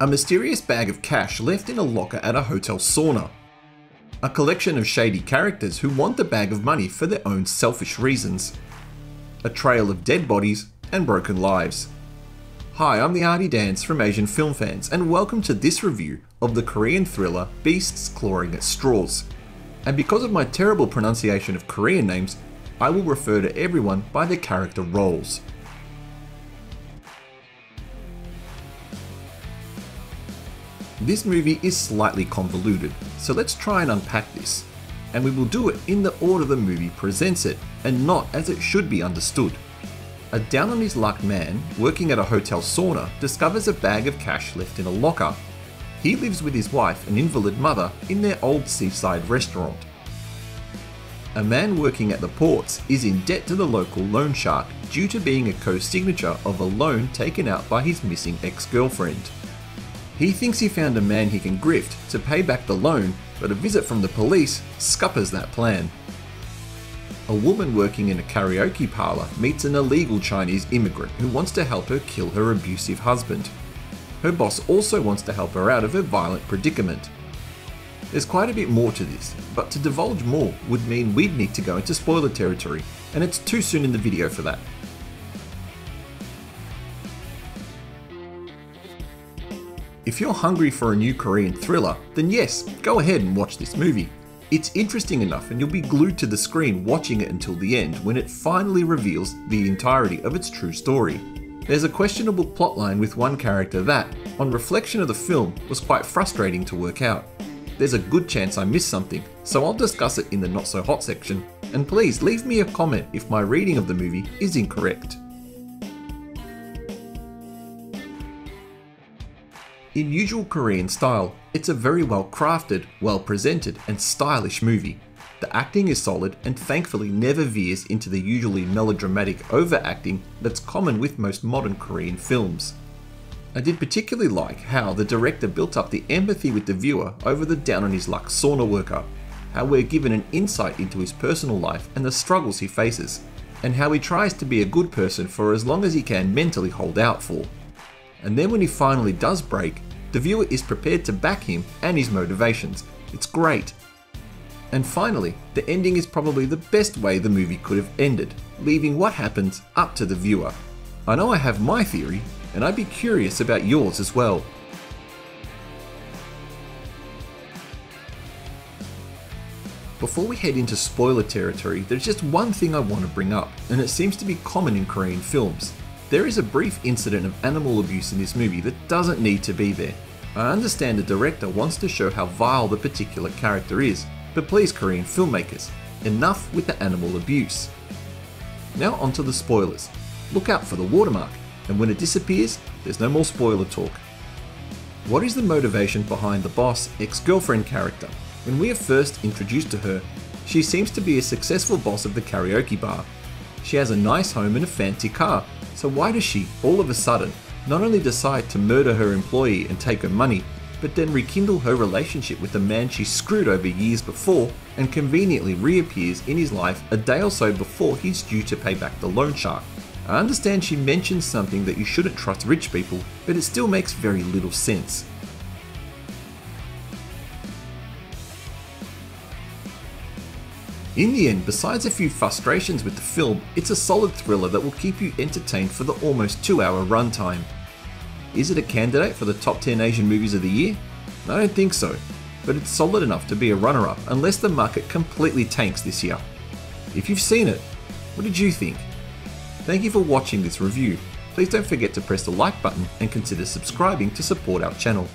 A mysterious bag of cash left in a locker at a hotel sauna. A collection of shady characters who want the bag of money for their own selfish reasons. A trail of dead bodies and broken lives. Hi, I'm the Arty Dance from Asian Film Fans, and welcome to this review of the Korean thriller Beasts Clawing at Straws. And because of my terrible pronunciation of Korean names, I will refer to everyone by their character roles. This movie is slightly convoluted, so let's try and unpack this. And we will do it in the order the movie presents it, and not as it should be understood. A down-on-his-luck man working at a hotel sauna discovers a bag of cash left in a locker. He lives with his wife and invalid mother in their old seaside restaurant. A man working at the ports is in debt to the local loan shark due to being a co-signature of a loan taken out by his missing ex-girlfriend. He thinks he found a man he can grift to pay back the loan, but a visit from the police scuppers that plan. A woman working in a karaoke parlor meets an illegal Chinese immigrant who wants to help her kill her abusive husband. Her boss also wants to help her out of her violent predicament. There's quite a bit more to this, but to divulge more would mean we'd need to go into spoiler territory, and it's too soon in the video for that. If you're hungry for a new Korean thriller, then yes, go ahead and watch this movie. It's interesting enough and you'll be glued to the screen watching it until the end when it finally reveals the entirety of its true story. There's a questionable plotline with one character that, on reflection of the film, was quite frustrating to work out. There's a good chance I missed something, so I'll discuss it in the not so hot section, and please leave me a comment if my reading of the movie is incorrect. In usual Korean style, it's a very well crafted, well presented and stylish movie. The acting is solid and thankfully never veers into the usually melodramatic overacting that's common with most modern Korean films. I did particularly like how the director built up the empathy with the viewer over the down-on-his-luck sauna worker, how we're given an insight into his personal life and the struggles he faces, and how he tries to be a good person for as long as he can mentally hold out for. And then when he finally does break, the viewer is prepared to back him and his motivations. It's great. And finally, the ending is probably the best way the movie could have ended, leaving what happens up to the viewer. I know I have my theory, and I'd be curious about yours as well. Before we head into spoiler territory, there's just one thing I want to bring up, and it seems to be common in Korean films. There is a brief incident of animal abuse in this movie that doesn't need to be there. I understand the director wants to show how vile the particular character is, but please Korean filmmakers, enough with the animal abuse. Now onto the spoilers. Look out for the watermark, and when it disappears, there's no more spoiler talk. What is the motivation behind the boss ex-girlfriend character? When we are first introduced to her, she seems to be a successful boss of the karaoke bar. She has a nice home and a fancy car, so why does she, all of a sudden, not only decide to murder her employee and take her money, but then rekindle her relationship with the man she screwed over years before and conveniently reappears in his life a day or so before he's due to pay back the loan shark? I understand she mentions something that you shouldn't trust rich people, but it still makes very little sense. In the end, besides a few frustrations with the film, it's a solid thriller that will keep you entertained for the almost 2-hour runtime. Is it a candidate for the top 10 Asian movies of the year? I don't think so, but it's solid enough to be a runner-up unless the market completely tanks this year. If you've seen it, what did you think? Thank you for watching this review. Please don't forget to press the like button and consider subscribing to support our channel.